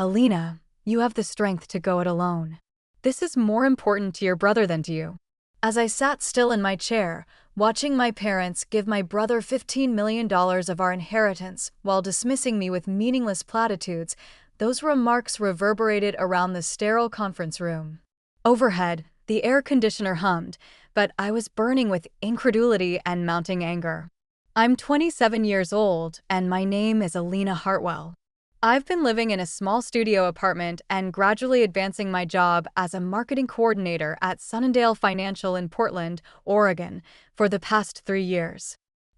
Alina, you have the strength to go it alone. This is more important to your brother than to you. As I sat still in my chair, watching my parents give my brother $15 million of our inheritance while dismissing me with meaningless platitudes, those remarks reverberated around the sterile conference room. Overhead, the air conditioner hummed, but I was burning with incredulity and mounting anger. I'm 27 years old, and my name is Alina Hartwell. I've been living in a small studio apartment and gradually advancing my job as a marketing coordinator at Sunnydale Financial in Portland, Oregon, for the past 3 years.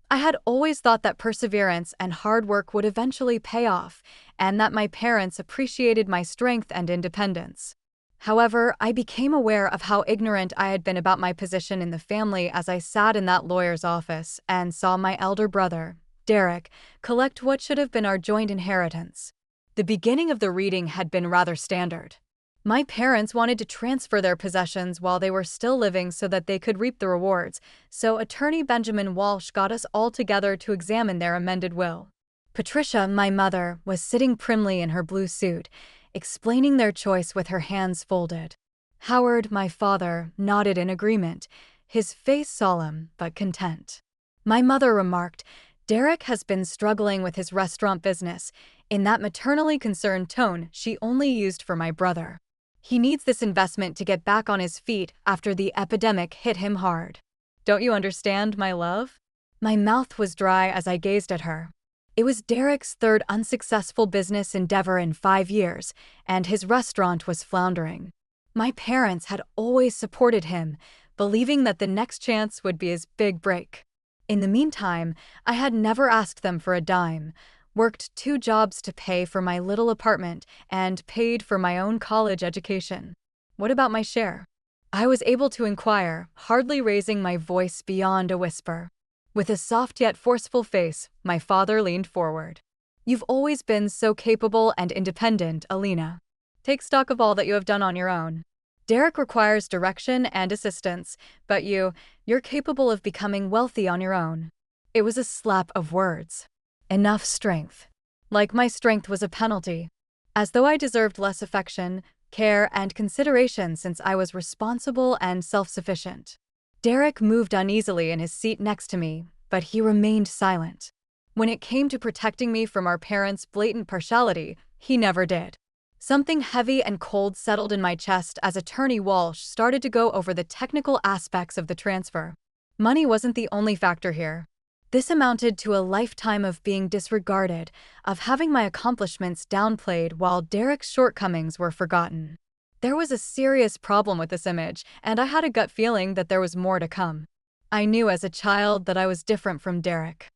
I had always thought that perseverance and hard work would eventually pay off, and that my parents appreciated my strength and independence. However, I became aware of how ignorant I had been about my position in the family as I sat in that lawyer's office and saw my elder brother, Derek, collect what should have been our joint inheritance. The beginning of the reading had been rather standard. My parents wanted to transfer their possessions while they were still living so that they could reap the rewards, so attorney Benjamin Walsh got us all together to examine their amended will. Patricia, my mother, was sitting primly in her blue suit, explaining their choice with her hands folded. Howard, my father, nodded in agreement, his face solemn but content. My mother remarked, "Derek has been struggling with his restaurant business," in that maternally concerned tone she only used for my brother. "He needs this investment to get back on his feet after the epidemic hit him hard. Don't you understand, my love?" My mouth was dry as I gazed at her. It was Derek's third unsuccessful business endeavor in 5 years, and his restaurant was floundering. My parents had always supported him, believing that the next chance would be his big break. In the meantime, I had never asked them for a dime, worked 2 jobs to pay for my little apartment, and paid for my own college education. What about my share? I was able to inquire, hardly raising my voice beyond a whisper. With a soft yet forceful face, my father leaned forward. "You've always been so capable and independent, Alina. Take stock of all that you have done on your own. Derek requires direction and assistance, but you're capable of becoming wealthy on your own." It was a slap of words. Enough strength. Like my strength was a penalty. As though I deserved less affection, care, and consideration since I was responsible and self-sufficient. Derek moved uneasily in his seat next to me, but he remained silent. When it came to protecting me from our parents' blatant partiality, he never did. Something heavy and cold settled in my chest as attorney Walsh started to go over the technical aspects of the transfer. Money wasn't the only factor here. This amounted to a lifetime of being disregarded, of having my accomplishments downplayed while Derek's shortcomings were forgotten. There was a serious problem with this image, and I had a gut feeling that there was more to come. I knew as a child that I was different from Derek.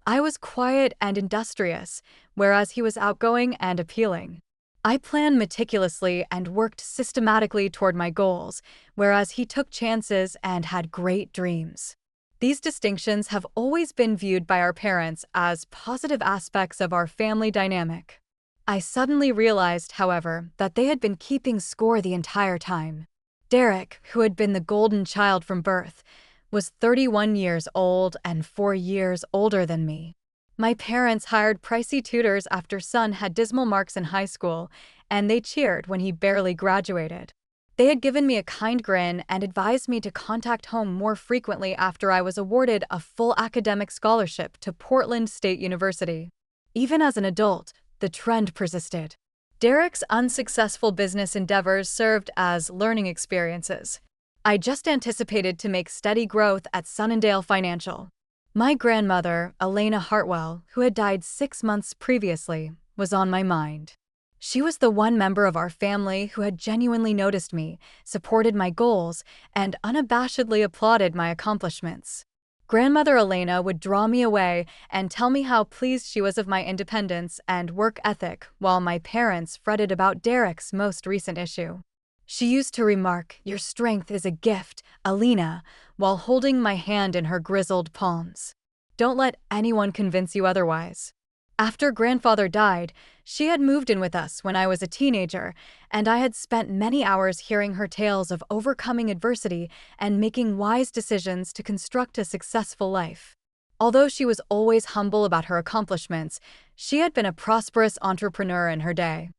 I was quiet and industrious, whereas he was outgoing and appealing. I planned meticulously and worked systematically toward my goals, whereas he took chances and had great dreams. These distinctions have always been viewed by our parents as positive aspects of our family dynamic. I suddenly realized, however, that they had been keeping score the entire time. Derek, who had been the golden child from birth, was 31 years old and 4 years older than me. My parents hired pricey tutors after son had dismal marks in high school, and they cheered when he barely graduated. They had given me a kind grin and advised me to contact home more frequently after I was awarded a full academic scholarship to Portland State University. Even as an adult, the trend persisted. Derek's unsuccessful business endeavors served as learning experiences. I just anticipated to make steady growth at Sunnydale Financial. My grandmother, Alina Hartwell, who had died 6 months previously, was on my mind. She was the one member of our family who had genuinely noticed me, supported my goals, and unabashedly applauded my accomplishments. Grandmother Elena would draw me away and tell me how pleased she was of my independence and work ethic, while my parents fretted about Derek's most recent issue. She used to remark, "Your strength is a gift, Alina," while holding my hand in her grizzled palms. Don't let anyone convince you otherwise. After grandfather died, she had moved in with us when I was a teenager, and I had spent many hours hearing her tales of overcoming adversity and making wise decisions to construct a successful life. Although she was always humble about her accomplishments, she had been a prosperous entrepreneur in her day.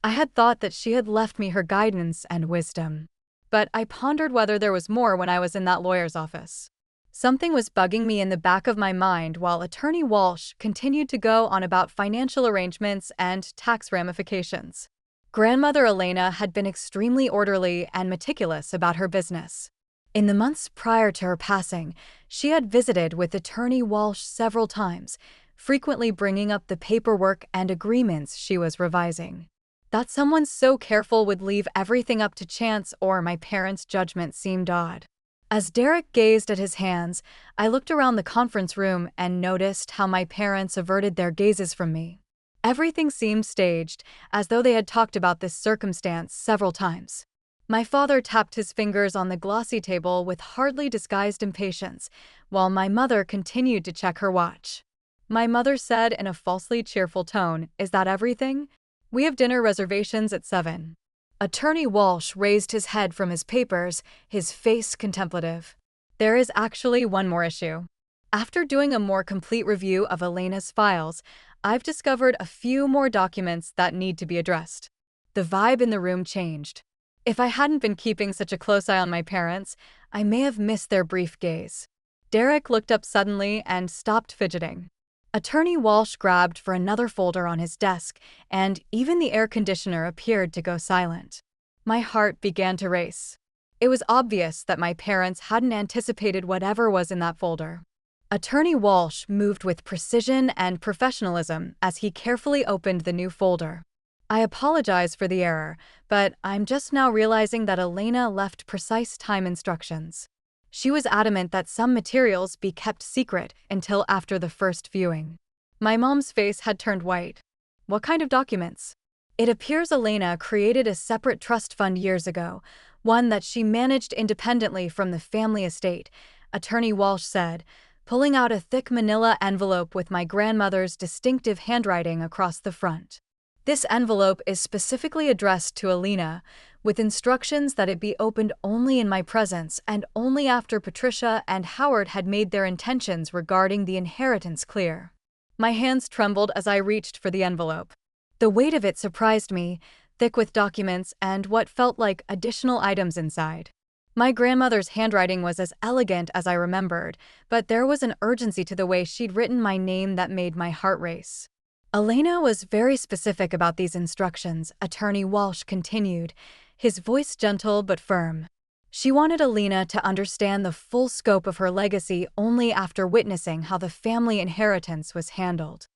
I had thought that she had left me her guidance and wisdom. But I pondered whether there was more when I was in that lawyer's office. Something was bugging me in the back of my mind while Attorney Walsh continued to go on about financial arrangements and tax ramifications. Grandmother Elena had been extremely orderly and meticulous about her business. In the months prior to her passing, she had visited with Attorney Walsh several times, frequently bringing up the paperwork and agreements she was revising. That someone so careful would leave everything up to chance or my parents' judgment seemed odd. As Derek gazed at his hands, I looked around the conference room and noticed how my parents averted their gazes from me. Everything seemed staged, as though they had talked about this circumstance several times. My father tapped his fingers on the glossy table with hardly disguised impatience, while my mother continued to check her watch. My mother said in a falsely cheerful tone, "Is that everything? We have dinner reservations at 7. Attorney Walsh raised his head from his papers, his face contemplative. "There is actually one more issue. After doing a more complete review of Elena's files, I've discovered a few more documents that need to be addressed." The vibe in the room changed. If I hadn't been keeping such a close eye on my parents, I may have missed their brief gaze. Derek looked up suddenly and stopped fidgeting. Attorney Walsh grabbed for another folder on his desk, and even the air conditioner appeared to go silent. My heart began to race. It was obvious that my parents hadn't anticipated whatever was in that folder. Attorney Walsh moved with precision and professionalism as he carefully opened the new folder. "I apologize for the error, but I'm just now realizing that Elena left precise time instructions. She was adamant that some materials be kept secret until after the first viewing." My mom's face had turned white. "What kind of documents?" "It appears Elena created a separate trust fund years ago, one that she managed independently from the family estate," Attorney Walsh said, pulling out a thick manila envelope with my grandmother's distinctive handwriting across the front. "This envelope is specifically addressed to Elena, with instructions that it be opened only in my presence and only after Patricia and Howard had made their intentions regarding the inheritance clear." My hands trembled as I reached for the envelope. The weight of it surprised me, thick with documents and what felt like additional items inside. My grandmother's handwriting was as elegant as I remembered, but there was an urgency to the way she'd written my name that made my heart race. "Elena was very specific about these instructions," Attorney Walsh continued, his voice gentle but firm. "She wanted Elena to understand the full scope of her legacy only after witnessing how the family inheritance was handled."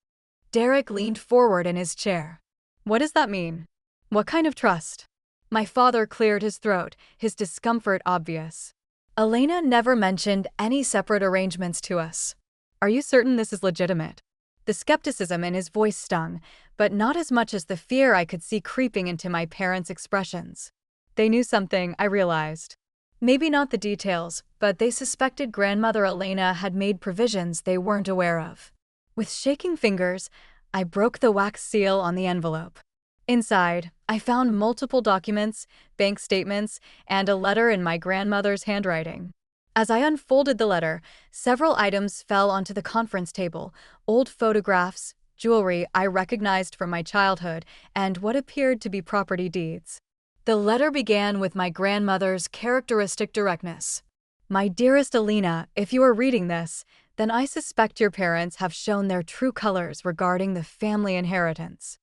Derek leaned forward in his chair. "What does that mean? What kind of trust?" My father cleared his throat, his discomfort obvious. "Elena never mentioned any separate arrangements to us. Are you certain this is legitimate?" The skepticism in his voice stung, but not as much as the fear I could see creeping into my parents' expressions. They knew something, I realized. Maybe not the details, but they suspected grandmother Elena had made provisions they weren't aware of. With shaking fingers, I broke the wax seal on the envelope. Inside, I found multiple documents, bank statements, and a letter in my grandmother's handwriting. As I unfolded the letter, several items fell onto the conference table: old photographs, jewelry I recognized from my childhood, and what appeared to be property deeds. The letter began with my grandmother's characteristic directness. "My dearest Elena, if you are reading this, then I suspect your parents have shown their true colors regarding the family inheritance.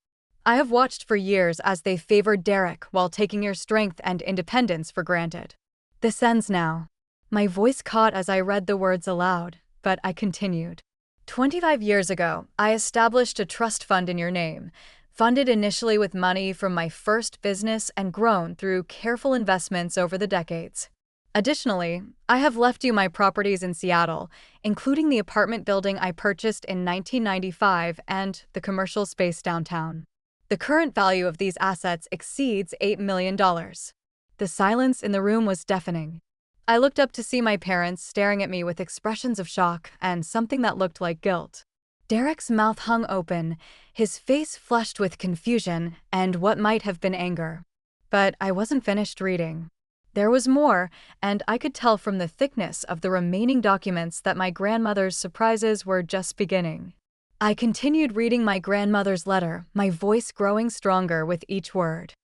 I have watched for years as they favored Derek while taking your strength and independence for granted. This ends now." My voice caught as I read the words aloud, but I continued. "25 years ago, I established a trust fund in your name, funded initially with money from my first business and grown through careful investments over the decades. Additionally, I have left you my properties in Seattle, including the apartment building I purchased in 1995 and the commercial space downtown. The current value of these assets exceeds $8 million. The silence in the room was deafening. I looked up to see my parents staring at me with expressions of shock and something that looked like guilt. Derek's mouth hung open, his face flushed with confusion and what might have been anger. But I wasn't finished reading. There was more, and I could tell from the thickness of the remaining documents that my grandmother's surprises were just beginning. I continued reading my grandmother's letter, my voice growing stronger with each word.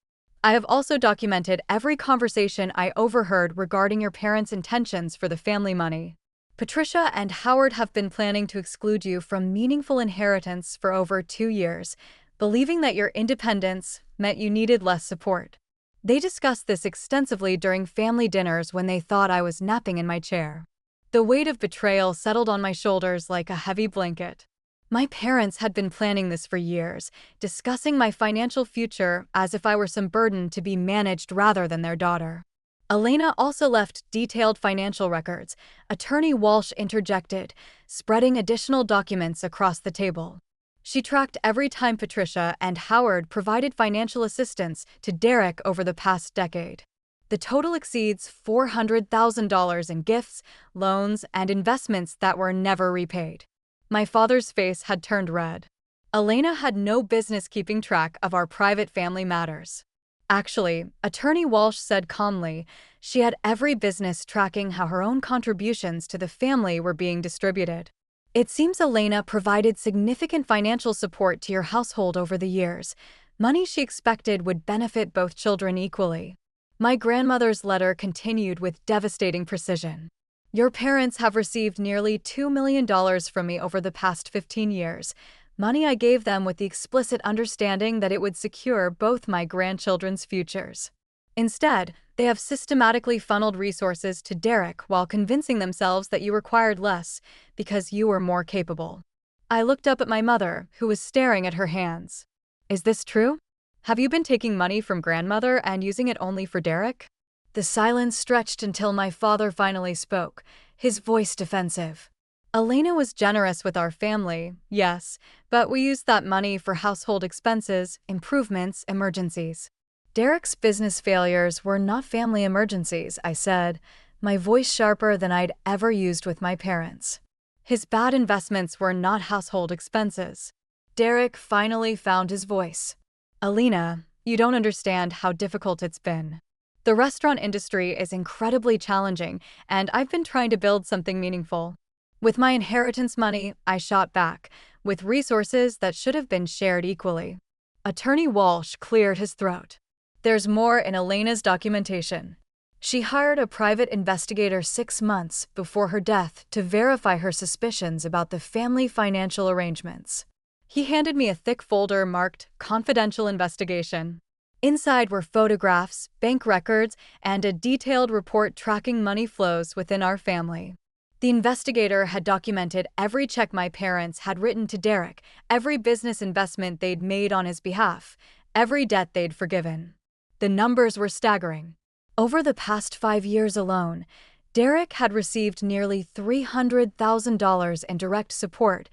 I have also documented every conversation I overheard regarding your parents' intentions for the family money. Patricia and Howard have been planning to exclude you from meaningful inheritance for over 2 years, believing that your independence meant you needed less support. They discussed this extensively during family dinners when they thought I was napping in my chair. The weight of betrayal settled on my shoulders like a heavy blanket. My parents had been planning this for years, discussing my financial future as if I were some burden to be managed rather than their daughter. Elena also left detailed financial records. Attorney Walsh interjected, spreading additional documents across the table. She tracked every time Patricia and Howard provided financial assistance to Derek over the past decade. The total exceeds $400,000 in gifts, loans, and investments that were never repaid. My father's face had turned red. Elena had no business keeping track of our private family matters. Actually, Attorney Walsh said calmly, she had every business tracking how her own contributions to the family were being distributed. It seems Elena provided significant financial support to your household over the years, money she expected would benefit both children equally. My grandmother's letter continued with devastating precision. Your parents have received nearly $2 million from me over the past 15 years, money I gave them with the explicit understanding that it would secure both my grandchildren's futures. Instead, they have systematically funneled resources to Derek while convincing themselves that you required less because you were more capable. I looked up at my mother, who was staring at her hands. Is this true? Have you been taking money from grandmother and using it only for Derek? The silence stretched until my father finally spoke, his voice defensive. Elena was generous with our family, yes, but we used that money for household expenses, improvements, emergencies. Derek's business failures were not family emergencies, I said, my voice sharper than I'd ever used with my parents. His bad investments were not household expenses. Derek finally found his voice. Elena, you don't understand how difficult it's been. The restaurant industry is incredibly challenging, and I've been trying to build something meaningful. With my inheritance money, I shot back, with resources that should have been shared equally. Attorney Walsh cleared his throat. There's more in Elena's documentation. She hired a private investigator 6 months before her death to verify her suspicions about the family financial arrangements. He handed me a thick folder marked Confidential Investigation. Inside were photographs, bank records, and a detailed report tracking money flows within our family. The investigator had documented every check my parents had written to Derek, every business investment they'd made on his behalf, every debt they'd forgiven. The numbers were staggering. Over the past 5 years alone, Derek had received nearly $300,000 in direct support,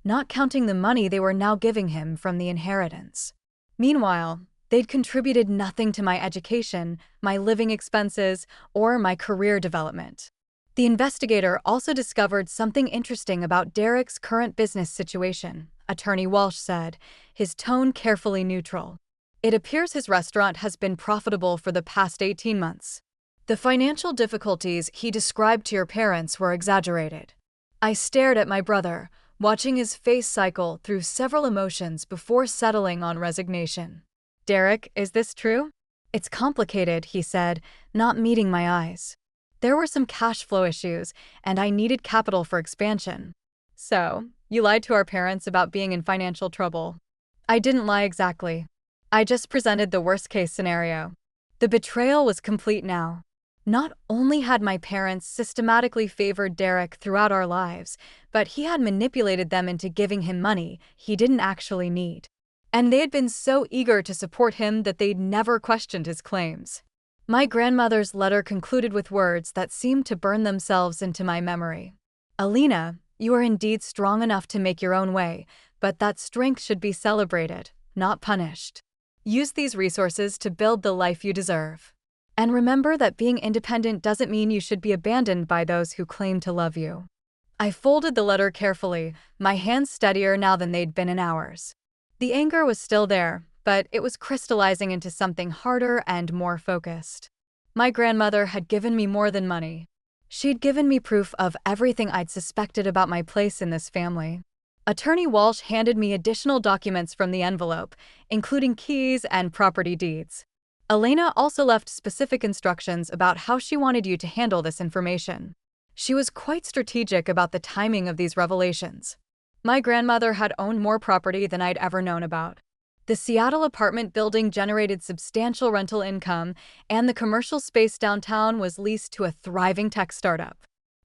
not counting the money they were now giving him from the inheritance. Meanwhile, they'd contributed nothing to my education, my living expenses, or my career development. The investigator also discovered something interesting about Derek's current business situation, Attorney Walsh said, his tone carefully neutral. It appears his restaurant has been profitable for the past 18 months. The financial difficulties he described to your parents were exaggerated. I stared at my brother, watching his face cycle through several emotions before settling on resignation. Derek, is this true? It's complicated, he said, not meeting my eyes. There were some cash flow issues, and I needed capital for expansion. So, you lied to our parents about being in financial trouble. I didn't lie exactly. I just presented the worst-case scenario. The betrayal was complete now. Not only had my parents systematically favored Derek throughout our lives, but he had manipulated them into giving him money he didn't actually need. And they had been so eager to support him that they'd never questioned his claims. My grandmother's letter concluded with words that seemed to burn themselves into my memory. Elena, you are indeed strong enough to make your own way, but that strength should be celebrated, not punished. Use these resources to build the life you deserve. And remember that being independent doesn't mean you should be abandoned by those who claim to love you. I folded the letter carefully, my hands steadier now than they'd been in hours. The anger was still there, but it was crystallizing into something harder and more focused. My grandmother had given me more than money. She'd given me proof of everything I'd suspected about my place in this family. Attorney Walsh handed me additional documents from the envelope, including keys and property deeds. Elena also left specific instructions about how she wanted you to handle this information. She was quite strategic about the timing of these revelations. My grandmother had owned more property than I'd ever known about. The Seattle apartment building generated substantial rental income, and the commercial space downtown was leased to a thriving tech startup.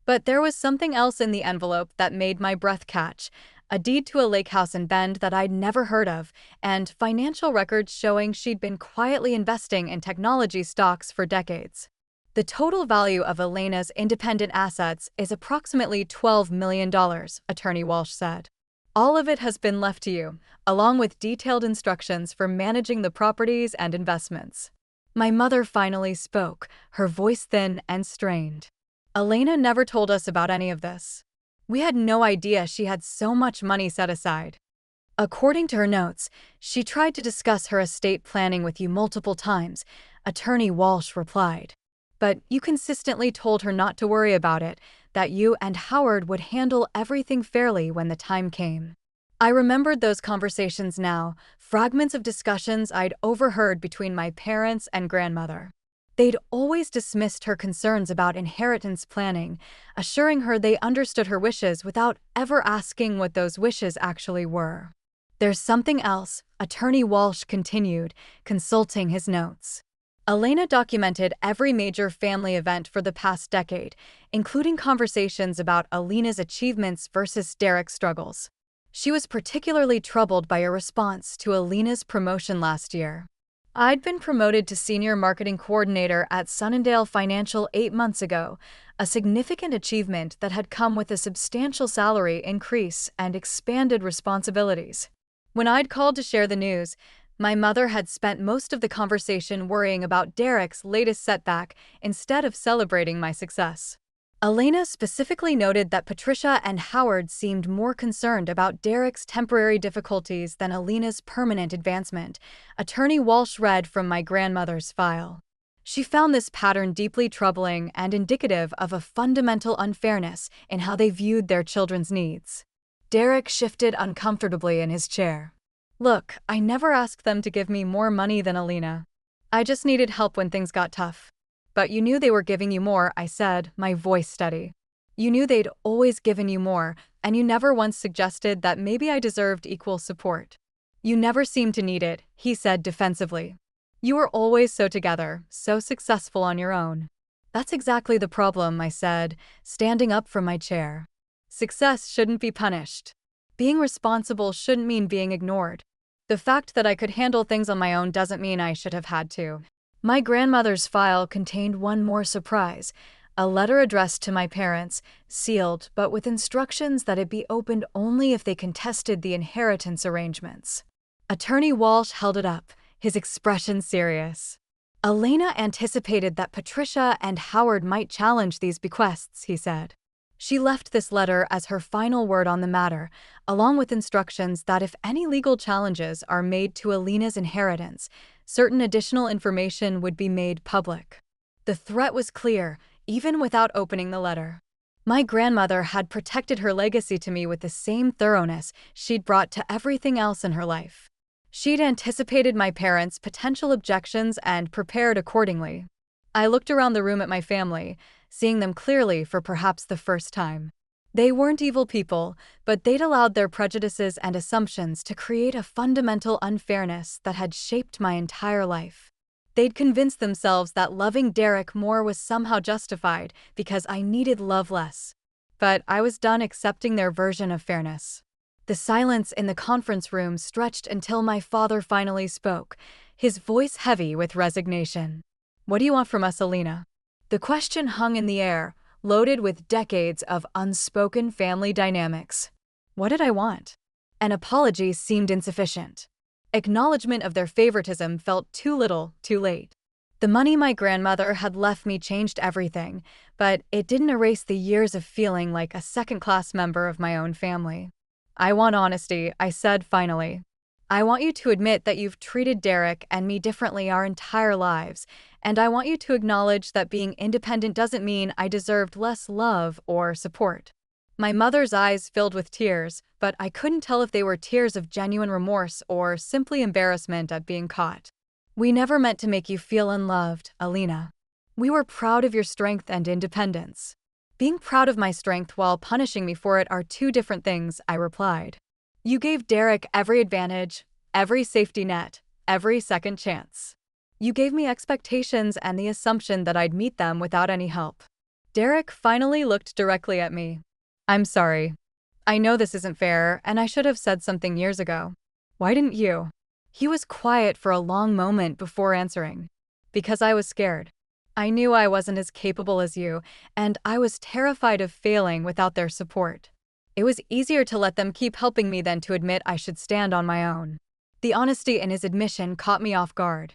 But there was something else in the envelope that made my breath catch: a deed to a lake house in Bend that I'd never heard of, and financial records showing she'd been quietly investing in technology stocks for decades. The total value of Elena's independent assets is approximately $12 million, Attorney Walsh said. All of it has been left to you, along with detailed instructions for managing the properties and investments. My mother finally spoke, her voice thin and strained. Elena never told us about any of this. We had no idea she had so much money set aside. According to her notes, she tried to discuss her estate planning with you multiple times, Attorney Walsh replied. But you consistently told her not to worry about it, that you and Howard would handle everything fairly when the time came. I remembered those conversations now, fragments of discussions I'd overheard between my parents and grandmother. They'd always dismissed her concerns about inheritance planning, assuring her they understood her wishes without ever asking what those wishes actually were. There's something else, Attorney Walsh continued, consulting his notes. Elena documented every major family event for the past decade, including conversations about Elena's achievements versus Derek's struggles. She was particularly troubled by your response to Elena's promotion last year. I'd been promoted to Senior Marketing Coordinator at Sunnindale Financial 8 months ago, a significant achievement that had come with a substantial salary increase and expanded responsibilities. When I'd called to share the news, my mother had spent most of the conversation worrying about Derek's latest setback instead of celebrating my success. Elena specifically noted that Patricia and Howard seemed more concerned about Derek's temporary difficulties than Elena's permanent advancement, Attorney Walsh read from my grandmother's file. She found this pattern deeply troubling and indicative of a fundamental unfairness in how they viewed their children's needs. Derek shifted uncomfortably in his chair. Look, I never asked them to give me more money than Elena. I just needed help when things got tough. But you knew they were giving you more, I said, my voice steady. You knew they'd always given you more, and you never once suggested that maybe I deserved equal support. You never seemed to need it, he said defensively. You were always so together, so successful on your own. That's exactly the problem, I said, standing up from my chair. Success shouldn't be punished. Being responsible shouldn't mean being ignored. The fact that I could handle things on my own doesn't mean I should have had to. My grandmother's file contained one more surprise, a letter addressed to my parents, sealed but with instructions that it be opened only if they contested the inheritance arrangements. Attorney Walsh held it up, his expression serious. Elena anticipated that Patricia and Howard might challenge these bequests, he said. She left this letter as her final word on the matter, along with instructions that if any legal challenges are made to Elena's inheritance, certain additional information would be made public. The threat was clear, even without opening the letter. My grandmother had protected her legacy to me with the same thoroughness she'd brought to everything else in her life. She'd anticipated my parents' potential objections and prepared accordingly. I looked around the room at my family, seeing them clearly for perhaps the first time. They weren't evil people, but they'd allowed their prejudices and assumptions to create a fundamental unfairness that had shaped my entire life. They'd convinced themselves that loving Derek more was somehow justified because I needed love less. But I was done accepting their version of fairness. The silence in the conference room stretched until my father finally spoke, his voice heavy with resignation. What do you want from us, Elena? The question hung in the air, loaded with decades of unspoken family dynamics. What did I want? An apology seemed insufficient. Acknowledgement of their favoritism felt too little, too late. The money my grandmother had left me changed everything, but it didn't erase the years of feeling like a second-class member of my own family. I want honesty, I said finally. I want you to admit that you've treated Derek and me differently our entire lives, and I want you to acknowledge that being independent doesn't mean I deserved less love or support. My mother's eyes filled with tears, but I couldn't tell if they were tears of genuine remorse or simply embarrassment at being caught. We never meant to make you feel unloved, Alina. We were proud of your strength and independence. Being proud of my strength while punishing me for it are two different things, I replied. You gave Derek every advantage, every safety net, every second chance. You gave me expectations and the assumption that I'd meet them without any help. Derek finally looked directly at me. I'm sorry. I know this isn't fair, and I should have said something years ago. Why didn't you? He was quiet for a long moment before answering. Because I was scared. I knew I wasn't as capable as you, and I was terrified of failing without their support. It was easier to let them keep helping me than to admit I should stand on my own. The honesty in his admission caught me off guard.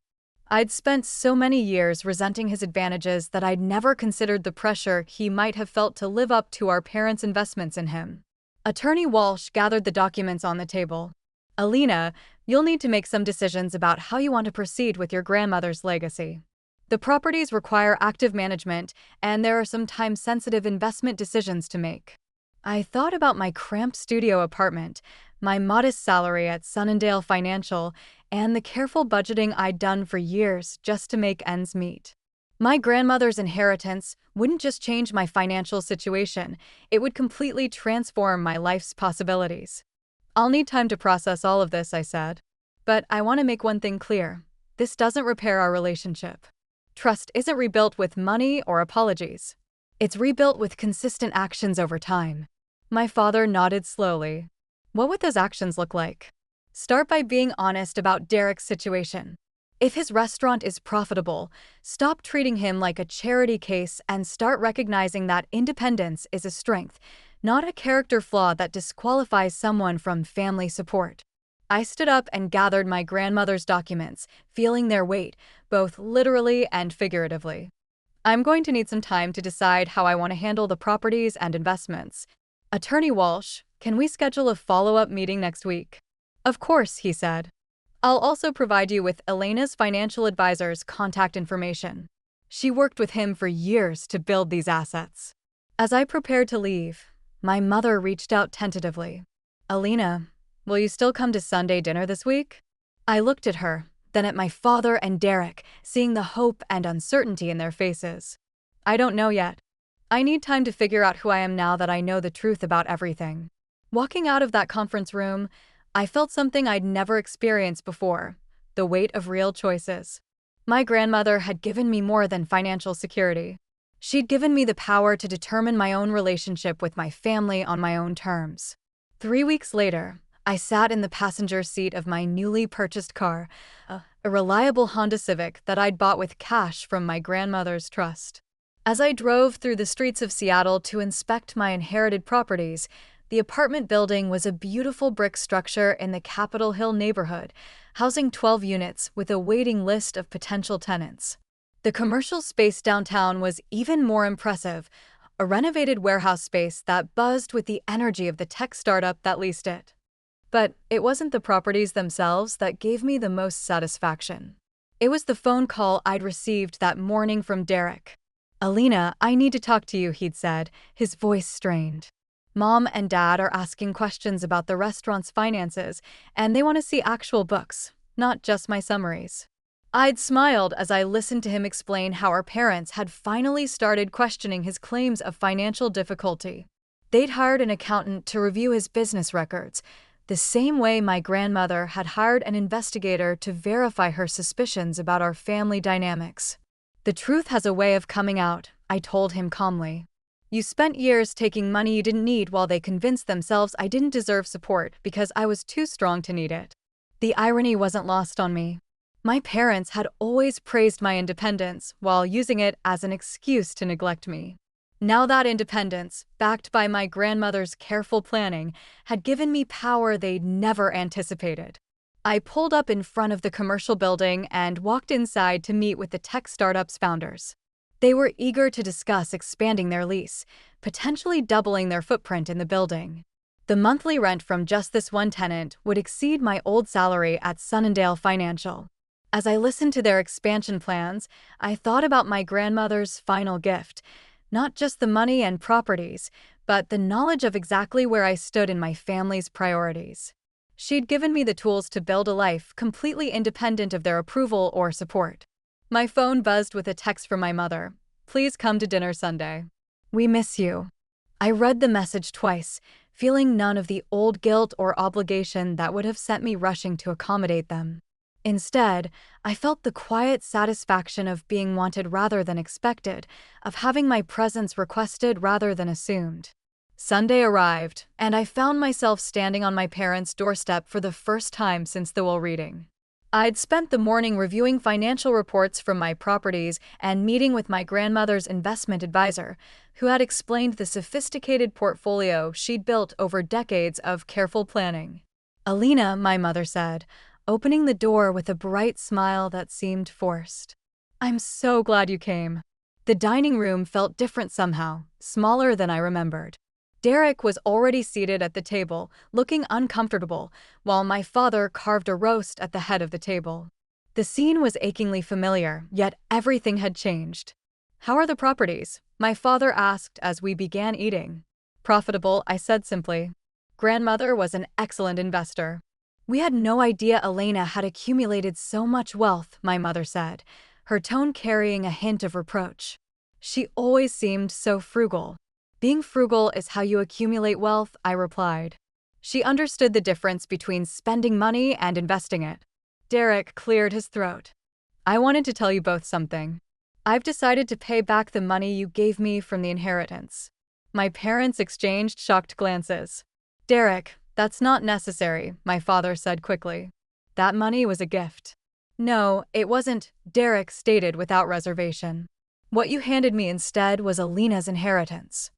I'd spent so many years resenting his advantages that I'd never considered the pressure he might have felt to live up to our parents' investments in him. Attorney Walsh gathered the documents on the table. Alina, you'll need to make some decisions about how you want to proceed with your grandmother's legacy. The properties require active management, and there are some time-sensitive investment decisions to make. I thought about my cramped studio apartment, my modest salary at Sunnindale Financial, and the careful budgeting I'd done for years just to make ends meet. My grandmother's inheritance wouldn't just change my financial situation, it would completely transform my life's possibilities. I'll need time to process all of this, I said. But I want to make one thing clear. This doesn't repair our relationship. Trust isn't rebuilt with money or apologies. It's rebuilt with consistent actions over time. My father nodded slowly. What would those actions look like? Start by being honest about Derek's situation. If his restaurant is profitable, stop treating him like a charity case and start recognizing that independence is a strength, not a character flaw that disqualifies someone from family support. I stood up and gathered my grandmother's documents, feeling their weight, both literally and figuratively. I'm going to need some time to decide how I want to handle the properties and investments. Attorney Walsh, can we schedule a follow-up meeting next week? Of course, he said. I'll also provide you with Elena's financial advisor's contact information. She worked with him for years to build these assets. As I prepared to leave, my mother reached out tentatively. Alina, will you still come to Sunday dinner this week? I looked at her, then at my father and Derek, seeing the hope and uncertainty in their faces. I don't know yet. I need time to figure out who I am now that I know the truth about everything. Walking out of that conference room, I felt something I'd never experienced before, the weight of real choices. My grandmother had given me more than financial security. She'd given me the power to determine my own relationship with my family on my own terms. 3 weeks later, I sat in the passenger seat of my newly purchased car, a reliable Honda Civic that I'd bought with cash from my grandmother's trust. As I drove through the streets of Seattle to inspect my inherited properties, the apartment building was a beautiful brick structure in the Capitol Hill neighborhood, housing 12 units with a waiting list of potential tenants. The commercial space downtown was even more impressive, a renovated warehouse space that buzzed with the energy of the tech startup that leased it. But it wasn't the properties themselves that gave me the most satisfaction. It was the phone call I'd received that morning from Derek. Alina, I need to talk to you, he'd said, his voice strained. Mom and Dad are asking questions about the restaurant's finances, and they want to see actual books, not just my summaries. I'd smiled as I listened to him explain how our parents had finally started questioning his claims of financial difficulty. They'd hired an accountant to review his business records, the same way my grandmother had hired an investigator to verify her suspicions about our family dynamics. The truth has a way of coming out, I told him calmly. You spent years taking money you didn't need while they convinced themselves I didn't deserve support because I was too strong to need it. The irony wasn't lost on me. My parents had always praised my independence while using it as an excuse to neglect me. Now that independence, backed by my grandmother's careful planning, had given me power they'd never anticipated. I pulled up in front of the commercial building and walked inside to meet with the tech startup's founders. They were eager to discuss expanding their lease, potentially doubling their footprint in the building. The monthly rent from just this one tenant would exceed my old salary at Sunnindale Financial. As I listened to their expansion plans, I thought about my grandmother's final gift, not just the money and properties, but the knowledge of exactly where I stood in my family's priorities. She'd given me the tools to build a life completely independent of their approval or support. My phone buzzed with a text from my mother. "Please come to dinner Sunday. We miss you." I read the message twice, feeling none of the old guilt or obligation that would have sent me rushing to accommodate them. Instead, I felt the quiet satisfaction of being wanted rather than expected, of having my presence requested rather than assumed. Sunday arrived, and I found myself standing on my parents' doorstep for the first time since the will reading. I'd spent the morning reviewing financial reports from my properties and meeting with my grandmother's investment advisor, who had explained the sophisticated portfolio she'd built over decades of careful planning. "Alina," my mother said, opening the door with a bright smile that seemed forced. "I'm so glad you came." The dining room felt different somehow, smaller than I remembered. Derek was already seated at the table, looking uncomfortable, while my father carved a roast at the head of the table. The scene was achingly familiar, yet everything had changed. "How are the properties?" my father asked as we began eating. "Profitable," I said simply. Grandmother was an excellent investor. "We had no idea Elena had accumulated so much wealth," my mother said, her tone carrying a hint of reproach. "She always seemed so frugal." "Being frugal is how you accumulate wealth," I replied. She understood the difference between spending money and investing it. Derek cleared his throat. "I wanted to tell you both something. I've decided to pay back the money you gave me from the inheritance." My parents exchanged shocked glances. "Derek, that's not necessary," my father said quickly. "That money was a gift." "No, it wasn't," Derek stated without reservation. "What you handed me instead was Alina's inheritance.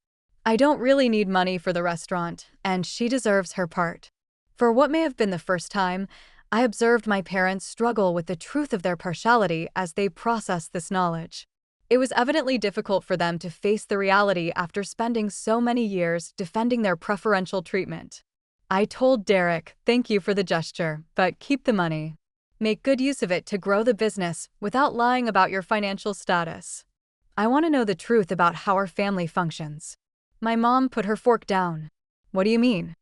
I don't really need money for the restaurant, and she deserves her part." For what may have been the first time, I observed my parents struggle with the truth of their partiality as they processed this knowledge. It was evidently difficult for them to face the reality after spending so many years defending their preferential treatment. I told Derek, "Thank you for the gesture, but keep the money. Make good use of it to grow the business without lying about your financial status. I want to know the truth about how our family functions." My mom put her fork down. "What do you mean?"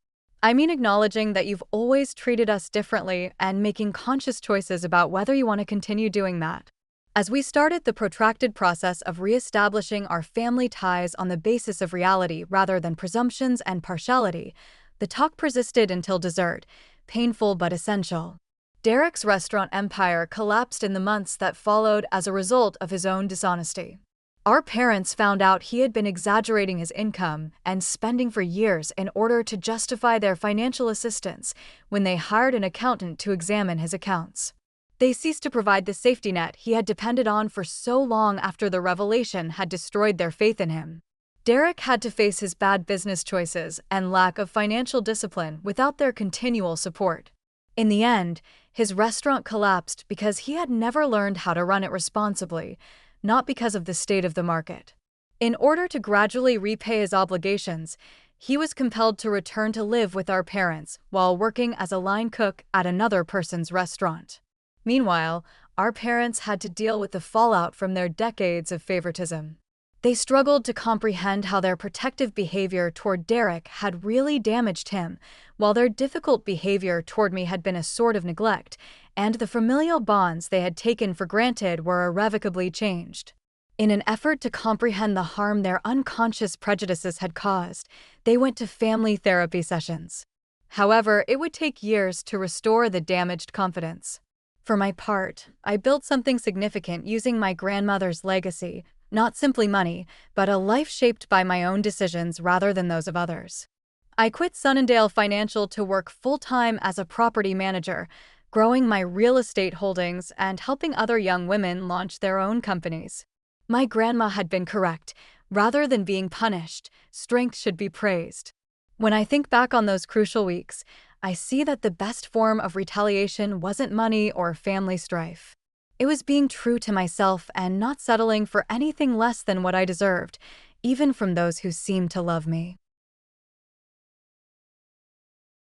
"I mean acknowledging that you've always treated us differently and making conscious choices about whether you want to continue doing that." As we started the protracted process of reestablishing our family ties on the basis of reality rather than presumptions and partiality, the talk persisted until dessert, painful but essential. Derek's restaurant empire collapsed in the months that followed as a result of his own dishonesty. Our parents found out he had been exaggerating his income and spending for years in order to justify their financial assistance when they hired an accountant to examine his accounts. They ceased to provide the safety net he had depended on for so long after the revelation had destroyed their faith in him. Derek had to face his bad business choices and lack of financial discipline without their continual support. In the end, his restaurant collapsed because he had never learned how to run it responsibly, not because of the state of the market. In order to gradually repay his obligations, he was compelled to return to live with our parents while working as a line cook at another person's restaurant. Meanwhile, our parents had to deal with the fallout from their decades of favoritism. They struggled to comprehend how their protective behavior toward Derek had really damaged him, while their difficult behavior toward me had been a sort of neglect, and the familial bonds they had taken for granted were irrevocably changed. In an effort to comprehend the harm their unconscious prejudices had caused, they went to family therapy sessions. However, it would take years to restore the damaged confidence. For my part, I built something significant using my grandmother's legacy, not simply money, but a life shaped by my own decisions rather than those of others. I quit Sunnindale Financial to work full-time as a property manager, growing my real estate holdings and helping other young women launch their own companies. My grandma had been correct. Rather than being punished, strength should be praised. When I think back on those crucial weeks, I see that the best form of retaliation wasn't money or family strife. It was being true to myself and not settling for anything less than what I deserved, even from those who seemed to love me.